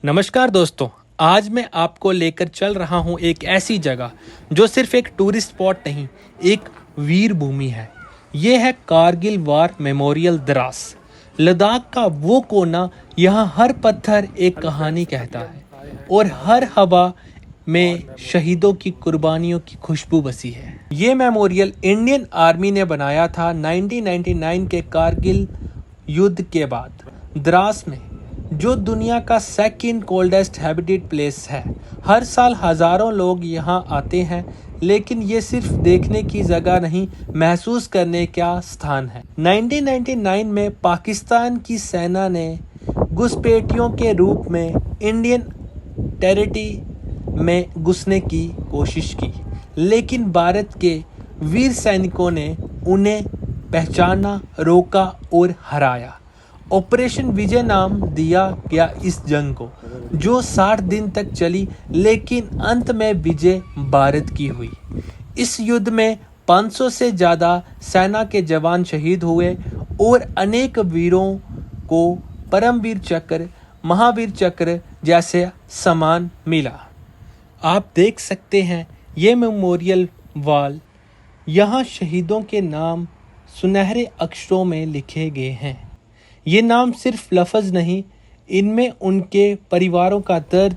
नमस्कार दोस्तों। आज मैं आपको लेकर चल रहा हूं एक ऐसी जगह जो सिर्फ एक टूरिस्ट स्पॉट नहीं, एक वीर भूमि है। ये है कारगिल वार मेमोरियल द्रास, लद्दाख का वो कोना। यहाँ हर पत्थर एक कहानी कहता है और हर हवा में शहीदों की कुर्बानियों की खुशबू बसी है। ये मेमोरियल इंडियन आर्मी ने बनाया था 1999 के कारगिल युद्ध के बाद। द्रास में जो दुनिया का सेकंड कोल्डेस्ट हैबिटेट प्लेस है। हर साल हजारों लोग यहाँ आते हैं, लेकिन ये सिर्फ देखने की जगह नहीं, महसूस करने का स्थान है। 1999 में पाकिस्तान की सेना ने घुसपैठियों के रूप में इंडियन टेरिटरी में घुसने की कोशिश की, लेकिन भारत के वीर सैनिकों ने उन्हें पहचाना, रोका और हराया। ऑपरेशन विजय नाम दिया गया इस जंग को, जो 60 दिन तक चली, लेकिन अंत में विजय भारत की हुई। इस युद्ध में 500 से ज़्यादा सेना के जवान शहीद हुए और अनेक वीरों को परमवीर चक्र, महावीर चक्र जैसे सम्मान मिला। आप देख सकते हैं ये मेमोरियल वॉल, यहाँ शहीदों के नाम सुनहरे अक्षरों में लिखे गए हैं। ये नाम सिर्फ लफ्ज़ नहीं, इनमें उनके परिवारों का दर्द,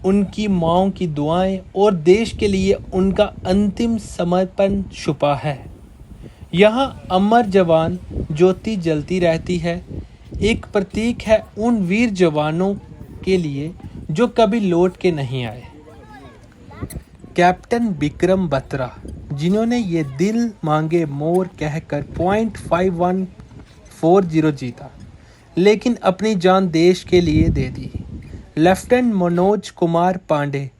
उनकी माँओं की दुआएं और देश के लिए उनका अंतिम समर्पण छुपा है। यहाँ अमर जवान ज्योति जलती रहती है, एक प्रतीक है उन वीर जवानों के लिए जो कभी लौट के नहीं आए। कैप्टन विक्रम बत्रा, जिन्होंने ये दिल मांगे मोर कहकर .5140 जीता, लेकिन अपनी जान देश के लिए दे दी। लेफ्टिनेंट मनोज कुमार पांडे,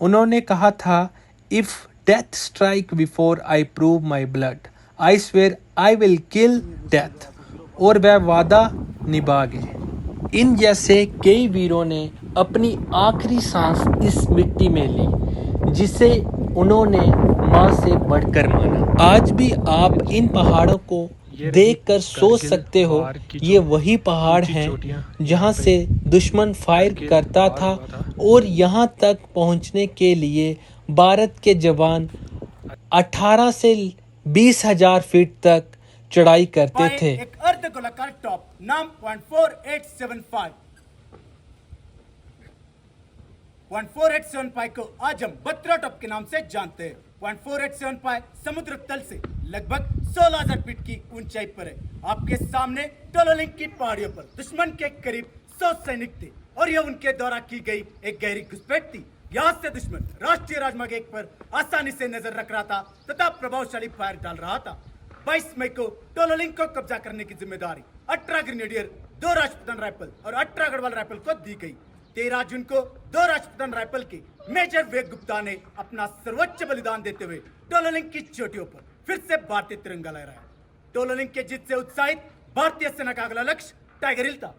उन्होंने कहा था, if death strike before I prove my blood, I swear I will kill death, और वह वादा निभा गए। इन जैसे कई वीरों ने अपनी आखिरी सांस इस मिट्टी में ली, जिसे उन्होंने माँ से बढ़कर माना। आज भी आप इन पहाड़ों को देखकर सोच सकते हो, ये वही पहाड़ हैं जहां से दुश्मन फायर करता था, और यहां तक पहुंचने के लिए भारत के जवान 18 से 20,000 फीट तक चढ़ाई करते थे। एक अर्ध गोलाकार टॉप नाम 14875 को आज हम बत्रा टॉप के नाम से जानते हैं। 14875 समुद्र तल से लगभग 16,000 फीट की ऊंचाई पर है। आपके सामने टोलोलिंग की पहाड़ियों पर दुश्मन के करीब 100 सैनिक थे, और यह उनके द्वारा की गई एक गहरी घुसपैठ थी। यहाँ से दुश्मन राष्ट्रीय राजमार्ग 1 पर आसानी से नजर रख रहा था तथा प्रभावशाली फायर डाल रहा था। 22 मई को टोलोलिंग को कब्जा करने की जिम्मेदारी 18 ग्रेनेडियर, 2 राजपूतान राइफल और 18 गढ़वाल राइफल को दी गई। 13 जून को 2 राजपूतान राइफल के मेजर वेग गुप्ता ने अपना सर्वोच्च बलिदान देते हुए टोलोलिंग की चोटियों पर फिर से भारतीय तिरंगा लहराया। टोलोलिंग के जीत से उत्साहित भारतीय सेना का अगला लक्ष्य टाइगर हिल था।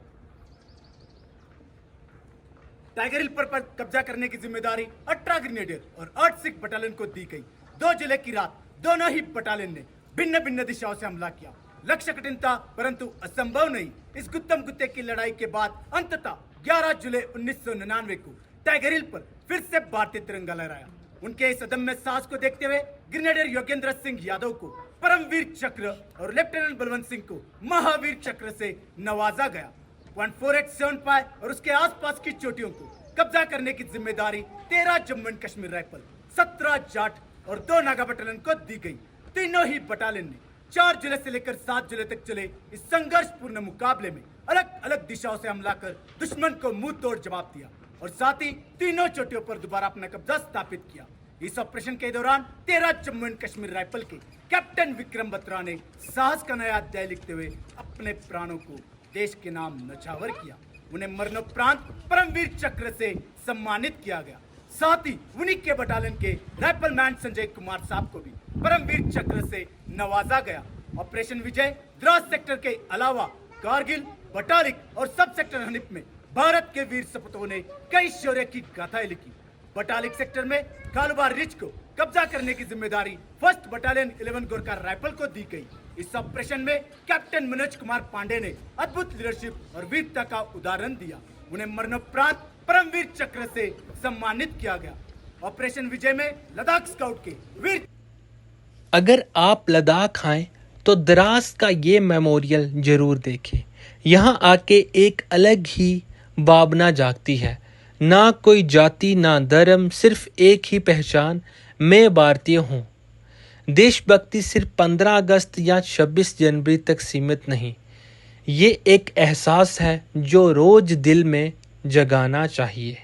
टाइगर हिल पर कब्जा करने की जिम्मेदारी 18 ग्रेनेडियर और 8 सिख बटालियन को दी गई। 2 जुलाई की रात दोनों ही बटालियन ने भिन्न भिन्न दिशाओं से हमला किया। लक्ष्य कठिन था, परंतु असंभव नहीं। इस गुत्तम गुत्ते की लड़ाई के बाद अंततः 11 जुलाई 1999 को टाइगर हिल पर फिर से भारतीय तिरंगा लहराया। उनके इस अदम्य साहस को देखते हुए ग्रेनेडियर योगेंद्र सिंह यादव को परमवीर चक्र और लेफ्टिनेंट बलवंत सिंह को महावीर चक्र से नवाजा गया। 14875 और उसके आसपास की चोटियों को कब्जा करने की जिम्मेदारी 13 जम्मू एंड कश्मीर राइफल, 17 जाट और 2 नागा बटालियन को दी गई। तीनों ही बटालियन ने 4 जुलाई से लेकर 7 जुलाई तक चले इस संघर्षपूर्ण मुकाबले में अलग अलग दिशाओं से हमला कर दुश्मन को मुंह तोड़ जवाब दिया, और साथ ही तीनों चोटियों पर दोबारा अपना कब्जा स्थापित किया। इस ऑपरेशन के दौरान 13 जम्मू एंड कश्मीर राइफल के कैप्टन विक्रम बत्रा ने साहस का नया अध्याय लिखते हुए अपने प्राणों को देश के नाम न्यौछावर किया। उन्हें मरणोपरांत परमवीर चक्र से सम्मानित किया गया। साथ ही उन्हीं के बटालियन के राइफलमैन संजय कुमार साहब को भी परमवीर चक्र से नवाजा गया। ऑपरेशन विजय द्रास सेक्टर के अलावा कारगिल, बटालिक और सब सेक्टर हनीफ में भारत के वीर सपूतों ने कई शौर्य की गाथाएं लिखी। बटालिक सेक्टर में कालूबार रिज को कब्जा करने की जिम्मेदारी 1st बटालियन 11 गोरखा राइफल को दी गई। इस ऑपरेशन में कैप्टन मनोज कुमार पांडे ने अद्भुत लीडरशिप और वीरता का उदाहरण दिया। उन्हें मरणोपरांत परमवीर चक्र से सम्मानित किया गया। ऑपरेशन विजय में लद्दाख स्काउट के वीर। अगर आप लद्दाख आएं तो द्रास का ये मेमोरियल जरूर देखें। यहाँ आके एक अलग ही भावना जागती है। ना कोई जाति ना धर्म, सिर्फ एक ही पहचान, मैं भारतीय हूँ। देशभक्ति सिर्फ 15 अगस्त या 26 जनवरी तक सीमित नहीं, ये एक एहसास है जो रोज दिल में जगाना चाहिए।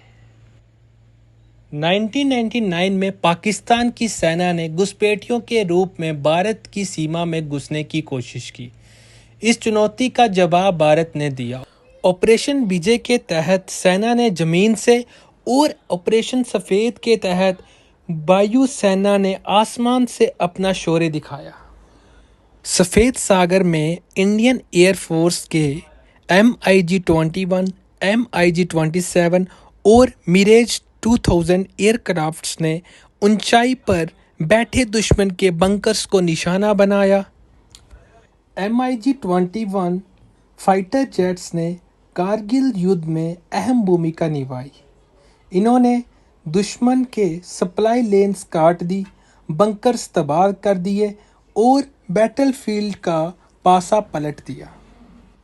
1999 में पाकिस्तान की सेना ने घुसपैठियों के रूप में भारत की सीमा में घुसने की कोशिश की। इस चुनौती का जवाब भारत ने दिया। ऑपरेशन विजय के तहत सेना ने जमीन से और ऑपरेशन सफ़ेद के तहत वायु सेना ने आसमान से अपना शौर्य दिखाया। सफ़ेद सागर में इंडियन एयरफोर्स के MiG-21, MiG-27 और मिरेज 2000 एयरक्राफ्ट्स ने ऊंचाई पर बैठे दुश्मन के बंकर्स को निशाना बनाया। MiG-21 फाइटर जेट्स ने कारगिल युद्ध में अहम भूमिका निभाई। इन्होंने दुश्मन के सप्लाई लेन्स काट दी, बंकर्स तबाह कर दिए और बैटलफील्ड का पासा पलट दिया।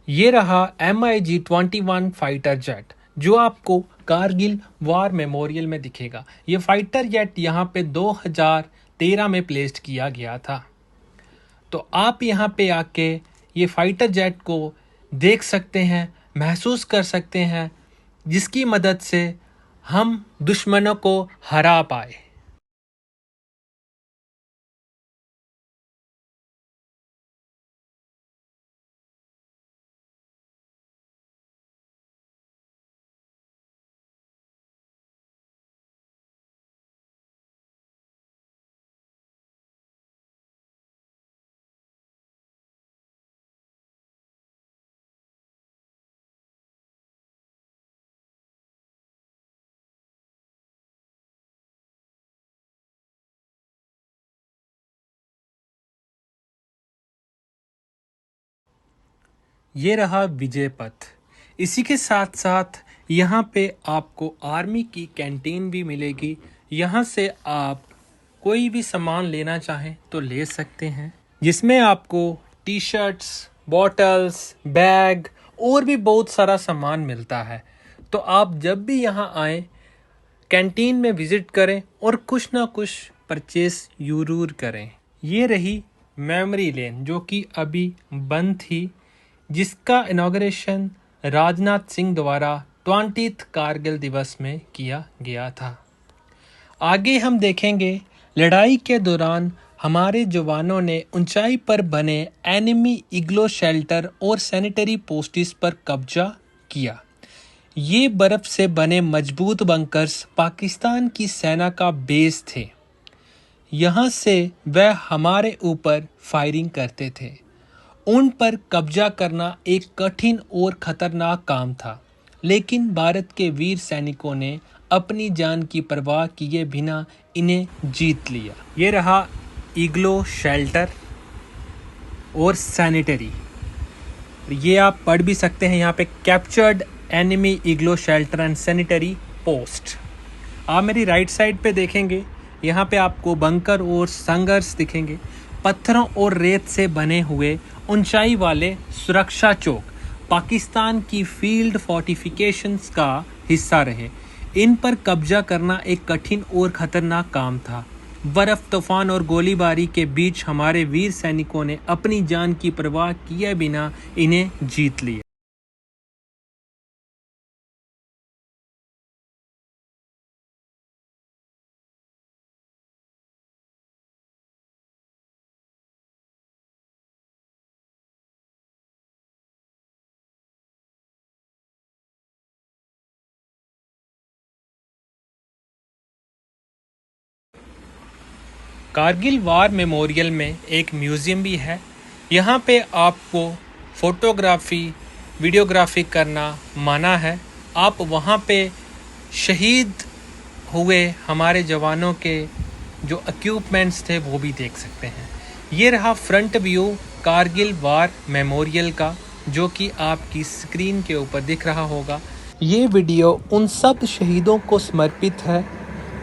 ये रहा MiG-21 फाइटर जेट जो आपको कारगिल वार मेमोरियल में दिखेगा। ये फाइटर जेट यहाँ पे 2013 में प्लेस्ड किया गया था। तो आप यहाँ पे आके ये फाइटर जेट को देख सकते हैं, महसूस कर सकते हैं, जिसकी मदद से हम दुश्मनों को हरा पाए। ये रहा विजय पथ। इसी के साथ साथ यहाँ पे आपको आर्मी की कैंटीन भी मिलेगी। यहाँ से आप कोई भी सामान लेना चाहें तो ले सकते हैं, जिसमें आपको टी शर्ट्स, बॉटल्स, बैग और भी बहुत सारा सामान मिलता है। तो आप जब भी यहाँ आएँ कैंटीन में विज़िट करें और कुछ ना कुछ परचेस ज़रूर करें। ये रही मेमोरी लेन जो कि अभी बंद थी, जिसका इनॉग्रेशन राजनाथ सिंह द्वारा 20th कारगिल दिवस में किया गया था। आगे हम देखेंगे लड़ाई के दौरान हमारे जवानों ने ऊंचाई पर बने एनिमी इग्लो शेल्टर और सैनिटरी पोस्ट्स पर कब्जा किया। ये बर्फ़ से बने मजबूत बंकर्स पाकिस्तान की सेना का बेस थे। यहाँ से वह हमारे ऊपर फायरिंग करते थे। उन पर कब्जा करना एक कठिन और ख़तरनाक काम था, लेकिन भारत के वीर सैनिकों ने अपनी जान की परवाह किए बिना इन्हें जीत लिया। ये रहा इग्लो शेल्टर और सैनिटरी। ये आप पढ़ भी सकते हैं यहाँ पे, captured enemy इग्लो shelter and sanitary post. आप मेरी राइट साइड पे देखेंगे, यहाँ पे आपको बंकर और संघर्ष दिखेंगे। पत्थरों और रेत से बने हुए ऊंचाई वाले सुरक्षा चौक पाकिस्तान की फील्ड फोर्टिफिकेशंस का हिस्सा रहे। इन पर कब्जा करना एक कठिन और ख़तरनाक काम था। बर्फ़, तूफान और गोलीबारी के बीच हमारे वीर सैनिकों ने अपनी जान की परवाह किए बिना इन्हें जीत लिया। कारगिल वार मेमोरियल में एक म्यूज़ियम भी है। यहाँ पे आपको फ़ोटोग्राफ़ी, वीडियोग्राफी करना मना है। आप वहाँ पे शहीद हुए हमारे जवानों के जो इक्विपमेंट्स थे वो भी देख सकते हैं। ये रहा front view Kargil war memorial का, जो कि आपकी स्क्रीन के ऊपर दिख रहा होगा। ये वीडियो उन सब शहीदों को समर्पित है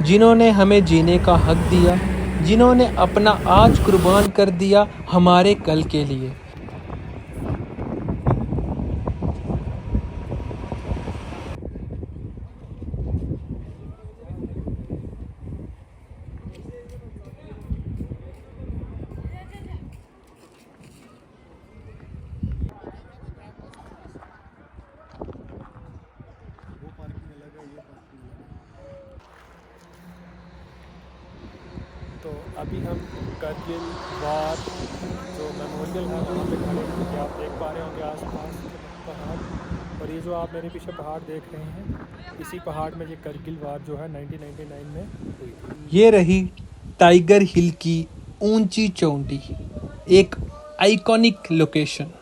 जिन्होंने हमें जीने का हक दिया, जिन्होंने अपना आज कुर्बान कर दिया हमारे कल के लिए। तो अभी हम करगिल वार जो मेमोरियल है वहाँ पे खड़े हैं कि आप देख पा रहे होंगे आसपास पहाड़, और ये जो आप मेरे पीछे पहाड़ देख रहे हैं, इसी पहाड़ में ये करगिल वार जो है 1999 में हुई थी। ये रही टाइगर हिल की ऊंची चोटी, एक आइकॉनिक लोकेशन।